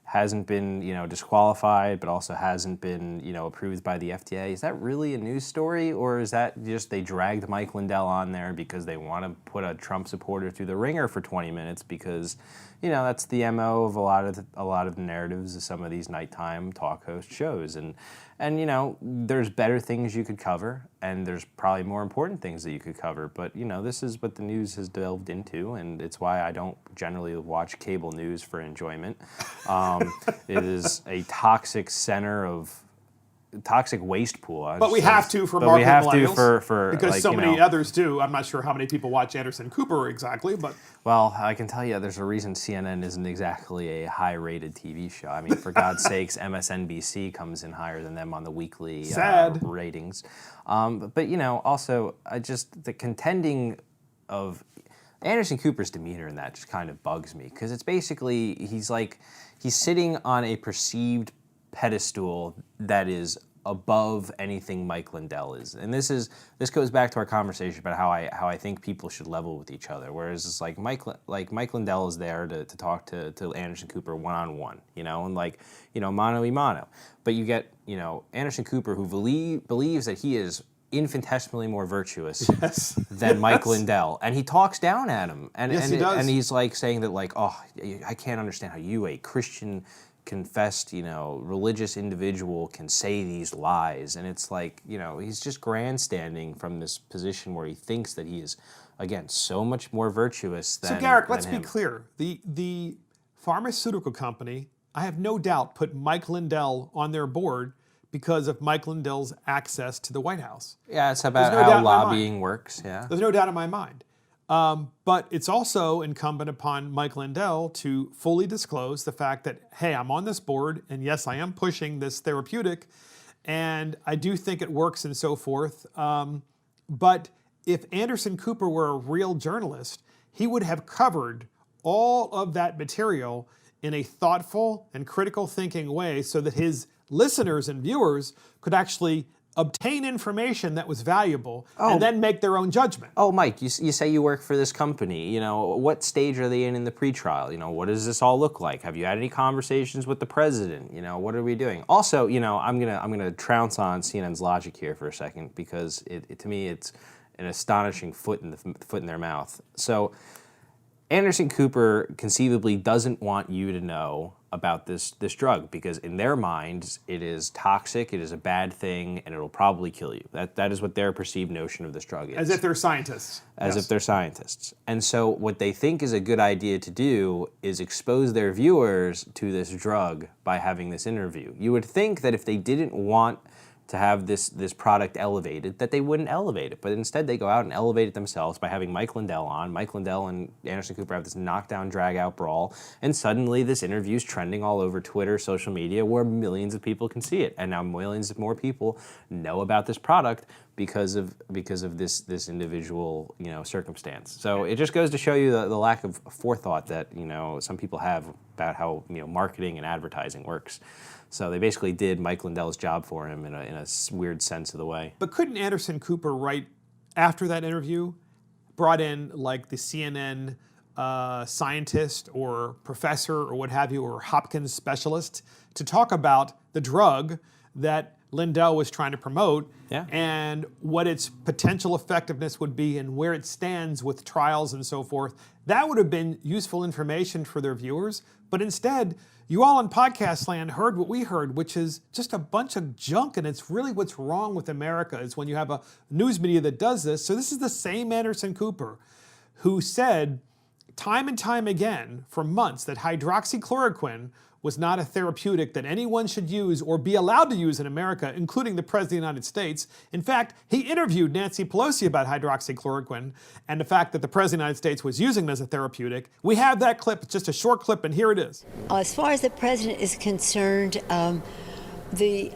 hasn't been, disqualified, but also hasn't been, approved by the FDA, is that really a news story? Or is that just they dragged Mike Lindell on there because they want to put a Trump supporter through the ringer for 20 minutes because, that's the MO of a lot of the narratives of some of these nighttime talk host shows. And there's better things you could cover, and there's probably more important things that you could cover. But, this is what the news has delved into, and it's why I don't generally watch cable news for enjoyment. It is a toxic waste pool. But we have to for Mark and Millennials. For because so many others do. I'm not sure how many people watch Anderson Cooper exactly, but... Well, I can tell you there's a reason CNN isn't exactly a high-rated TV show. I mean, for God's sakes, MSNBC comes in higher than them on the weekly ratings. But also, the contending of Anderson Cooper's demeanor in that just kind of bugs me, because it's basically, he's sitting on a perceived pedestal that is above anything Mike Lindell is. And this goes back to our conversation about how I think people should level with each other. Whereas it's like Mike Lindell is there to talk to Anderson Cooper one-on-one, and mano y mano. But you get, Anderson Cooper, who believes that he is infinitesimally more virtuous than Mike Lindell, and he talks down at him, and he does. And he's saying that I can't understand how you, a Christian confessed, religious individual, can say these lies. And it's he's just grandstanding from this position where he thinks that he is, again, so much more virtuous than So Garrick, let's be clear. The pharmaceutical company, I have no doubt, put Mike Lindell on their board because of Mike Lindell's access to the White House. Yeah, it's about how lobbying works, yeah. There's no doubt in my mind. But it's also incumbent upon Mike Lindell to fully disclose the fact that, hey, I'm on this board, and yes, I am pushing this therapeutic, and I do think it works and so forth. But if Anderson Cooper were a real journalist, he would have covered all of that material in a thoughtful and critical thinking way so that his listeners and viewers could actually obtain information that was valuable and then make their own judgment. Oh, Mike, you say you work for this company. What stage are they in the pretrial? What does this all look like? Have you had any conversations with the president? What are we doing? Also, I'm gonna trounce on CNN's logic here for a second, because to me it's an astonishing foot in their mouth. So Anderson Cooper conceivably doesn't want you to know about this drug, because in their minds it is toxic, it is a bad thing, and it'll probably kill you. That is what their perceived notion of this drug is. As if they're scientists. If they're scientists. And so what they think is a good idea to do is expose their viewers to this drug by having this interview. You would think that if they didn't want to have this product elevated, that they wouldn't elevate it. But instead they go out and elevate it themselves by having Mike Lindell on. Mike Lindell and Anderson Cooper have this knockdown, drag-out brawl, and suddenly this interview is trending all over Twitter, social media, where millions of people can see it. And now millions of more people know about this product because of this individual, circumstance. So it just goes to show you the lack of forethought that, some people have about how, marketing and advertising works. So they basically did Mike Lindell's job for him in a weird sense of the way. But couldn't Anderson Cooper, right after that interview, brought in the CNN scientist or professor or what have you, or Hopkins specialist, to talk about the drug that Lindell was trying to promote Yeah. and what its potential effectiveness would be and where it stands with trials and so forth. That would have been useful information for their viewers. But instead, you all in podcast land heard what we heard, which is just a bunch of junk. And it's really what's wrong with America is when you have a news media that does this. So this is the same Anderson Cooper who said time and time again for months that hydroxychloroquine was not a therapeutic that anyone should use or be allowed to use in America, including the President of the United States. In fact, he interviewed Nancy Pelosi about hydroxychloroquine and the fact that the President of the United States was using it as a therapeutic. We have that clip, it's just a short clip, and here it is. As far as the President is concerned, he's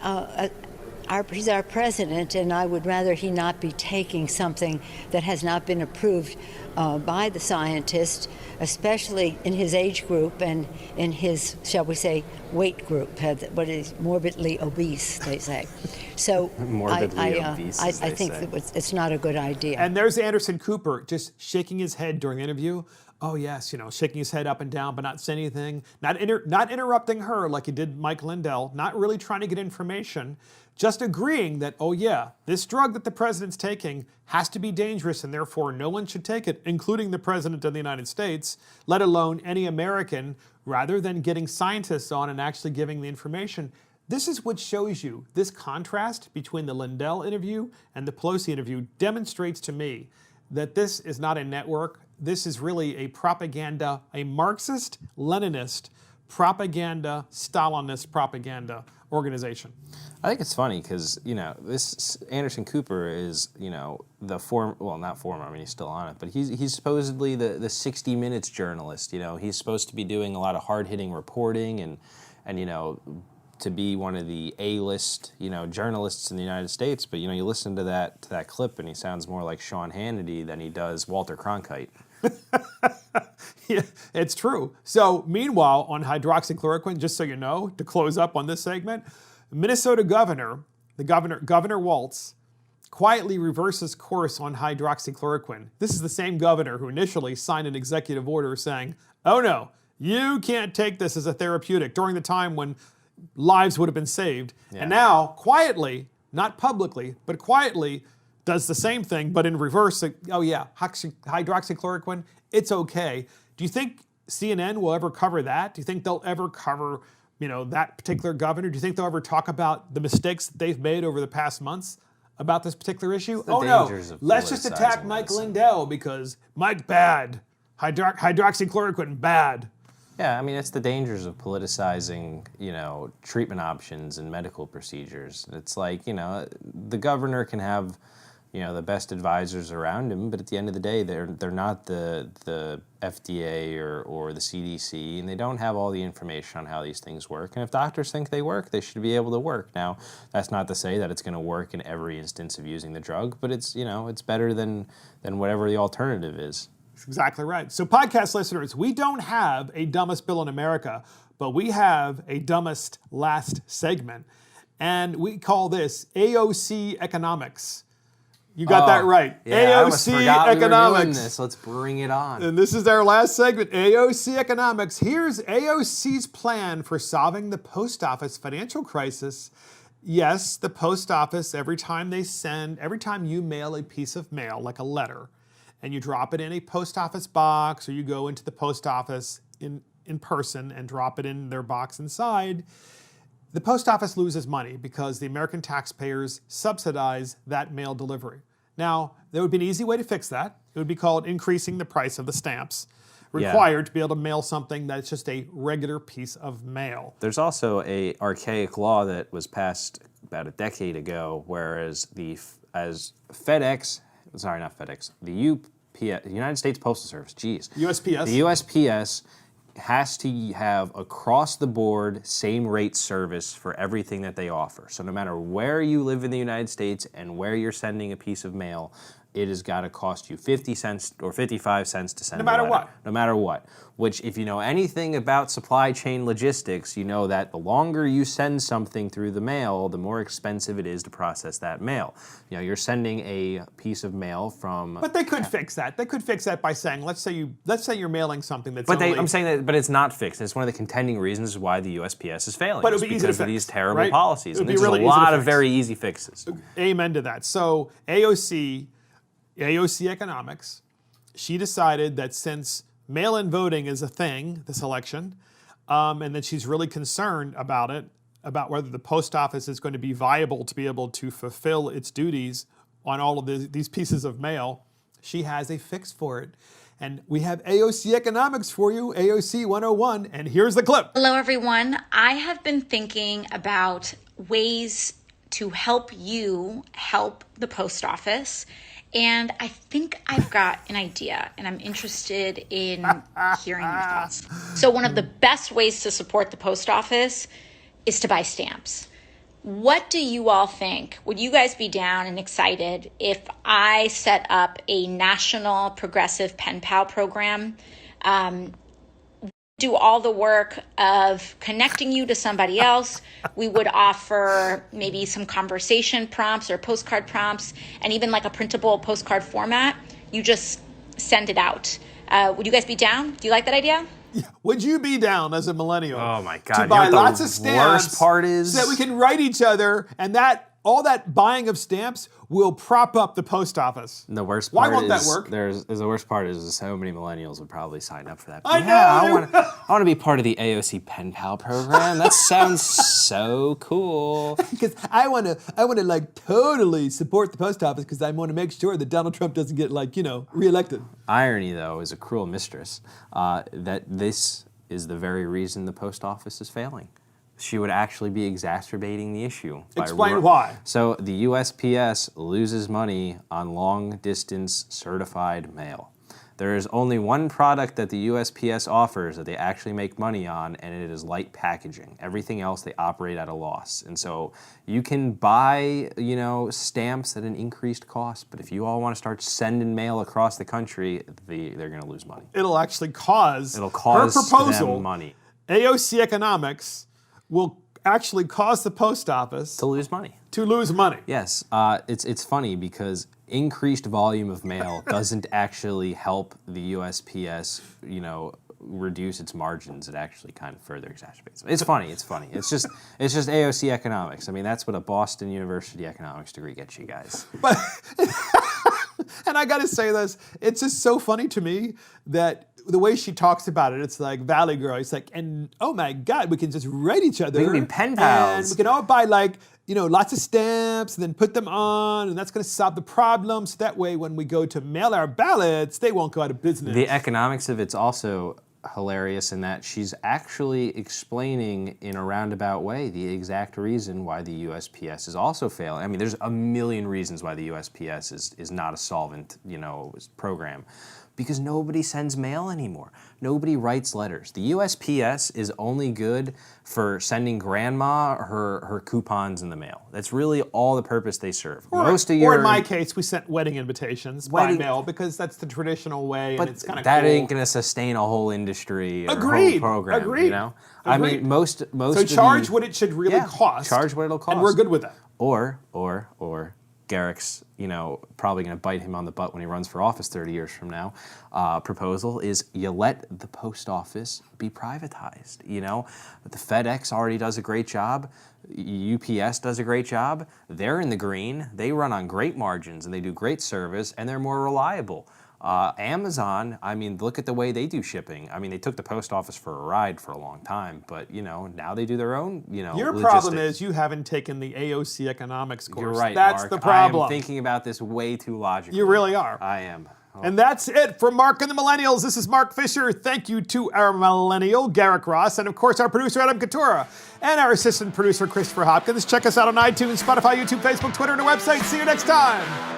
our president, and I would rather he not be taking something that has not been approved by the scientists, especially in his age group and in his, shall we say, weight group, what is morbidly obese, they say. So I think it's not a good idea. And there's Anderson Cooper just shaking his head during the interview. Oh yes, shaking his head up and down, but not saying anything, not interrupting her like he did Mike Lindell, not really trying to get information, just agreeing that, oh yeah, this drug that the president's taking has to be dangerous and therefore no one should take it, including the president of the United States, let alone any American, rather than getting scientists on and actually giving the information. This is what shows you, this contrast between the Lindell interview and the Pelosi interview demonstrates to me that this is not a network. This is really a propaganda, a Marxist, Leninist propaganda, Stalinist propaganda organization. I think it's funny because, this Anderson Cooper is, the not former, I mean, he's still on it, but he's supposedly the 60 Minutes journalist. He's supposed to be doing a lot of hard-hitting reporting and to be one of the A-list, journalists in the United States. But, you listen to that clip and he sounds more like Sean Hannity than he does Walter Cronkite. Yeah, it's true. So meanwhile, on hydroxychloroquine, just so you know, to close up on this segment, Minnesota Governor Walz quietly reverses course on hydroxychloroquine. This is the same governor who initially signed an executive order saying, oh no, you can't take this as a therapeutic during the time when lives would have been saved. Yeah. And now, quietly, not publicly, but quietly, does the same thing, but in reverse. Oh yeah, hydroxychloroquine, it's okay. Do you think CNN will ever cover that? Do you think they'll ever cover, that particular governor? Do you think they'll ever talk about the mistakes that they've made over the past months about this particular issue? Oh no, let's just attack Mike Lindell because Mike bad, hydroxychloroquine bad. Yeah, I mean, it's the dangers of politicizing, treatment options and medical procedures. It's like, the governor can have, the best advisors around him, but at the end of the day, they're not the FDA or the CDC, and they don't have all the information on how these things work. And if doctors think they work, they should be able to work. Now, that's not to say that it's going to work in every instance of using the drug, but it's, it's better than whatever the alternative is. That's exactly right. So podcast listeners, we don't have a dumbest bill in America, but we have a dumbest last segment. And we call this AOC Economics. You got that right. Yeah, AOC Economics. We were doing this. Let's bring it on. And this is our last segment, AOC Economics. Here's AOC's plan for solving the post office financial crisis. Yes, the post office, every time you mail a piece of mail, like a letter, and you drop it in a post office box, or you go into the post office in person and drop it in their box inside, the post office loses money because the American taxpayers subsidize that mail delivery. Now, there would be an easy way to fix that. It would be called increasing the price of the stamps required to be able to mail something that's just a regular piece of mail. There's also an archaic law that was passed about a decade ago, whereas the United States Postal Service, USPS. The USPS has to have across-the-board same-rate service for everything that they offer. So no matter where you live in the United States and where you're sending a piece of mail, it has got to cost you 50 cents or 55 cents to send no matter what. No matter what. Which, if you know anything about supply chain logistics, you know that the longer you send something through the mail, the more expensive it is to process that mail. You know, you're sending a piece of mail from. But they could fix that. They could fix that by saying, let's say you're mailing something that's. I'm saying that, but it's not fixed. It's one of the contending reasons why the USPS is failing. But it would be easy to because fix, of these terrible right? policies. And There's a lot of very easy fixes. Amen to that. So AOC Economics, she decided that since mail-in voting is a thing this election, and that she's really concerned about it, about whether the post office is going to be viable to be able to fulfill its duties on all of these pieces of mail, she has a fix for it. And we have AOC Economics for you, AOC 101, and here's the clip. Hello, everyone. I have been thinking about ways to help you help the post office. And I think I've got an idea, and I'm interested in hearing your thoughts. So one of the best ways to support the post office is to buy stamps. What do you all think? Would you guys be down and excited if I set up a national progressive pen pal program? Do all the work of connecting you to somebody else. We would offer maybe some conversation prompts or postcard prompts, and even like a printable postcard format. You just send it out. Would you guys be down? Do you like that idea? Would you be down as a millennial? Oh my God! To buy lots of stamps. Worst part is so that we can write each other, and that all that buying of stamps will prop up the post office. The worst part Why won't that work? The worst part is so many millennials would probably sign up for that. I know. I want to be part of the AOC Pen Pal program. That sounds so cool. Because I want to like totally support the post office because I want to make sure that Donald Trump doesn't get reelected. Irony, though, is a cruel mistress. That this is the very reason the post office is failing. She would actually be exacerbating the issue. Explain why. So the USPS loses money on long-distance certified mail. There is only one product that the USPS offers that they actually make money on, and it is light packaging. Everything else, they operate at a loss. And so you can buy, stamps at an increased cost, but if you all want to start sending mail across the country, they're going to lose money. It'll actually cause her proposal, them money. AOC Economics will actually cause the post office to lose money. Yes, it's funny because increased volume of mail doesn't actually help the USPS, reduce its margins. It actually kind of further exacerbates them. It's funny. It's just AOC Economics. I mean, that's what a Boston University economics degree gets you guys. But and I got to say this, it's just so funny to me that the way she talks about it, it's like Valley Girl. It's like, and oh my God, we can just write each other. We can be pen pals. And we can all buy lots of stamps and then put them on, and that's going to solve the problem. So that way, when we go to mail our ballots, they won't go out of business. The economics of it's also hilarious in that she's actually explaining in a roundabout way the exact reason why the USPS is also failing. I mean, there's a million reasons why the USPS is not a solvent, program. Because nobody sends mail anymore. Nobody writes letters. The USPS is only good for sending grandma her coupons in the mail. That's really all the purpose they serve. Or in my case, we sent wedding invitations by mail because that's the traditional way, and it's kind of cool. That ain't going to sustain a whole industry or a whole program. Agreed. I mean, most. So charge what it should really cost. Charge what it'll cost, and we're good with that. Or Garrick's, probably going to bite him on the butt when he runs for office 30 years from now. Proposal is you let the post office be privatized. The FedEx already does a great job. UPS does a great job. They're in the green. They run on great margins and they do great service and they're more reliable. Amazon, look at the way they do shipping. They took the post office for a ride for a long time, but, now they do their own, Your problem is you haven't taken the AOC Economics course. You're right, That's Mark. the problem. I am thinking about this way too logically. You really are. I am. Oh. And that's it from Mark and the Millennials. This is Mark Fisher. Thank you to our millennial, Garrick Ross, and of course our producer, Adam Coutura, and our assistant producer, Christopher Hopkins. Check us out on iTunes, Spotify, YouTube, Facebook, Twitter, and our website. See you next time.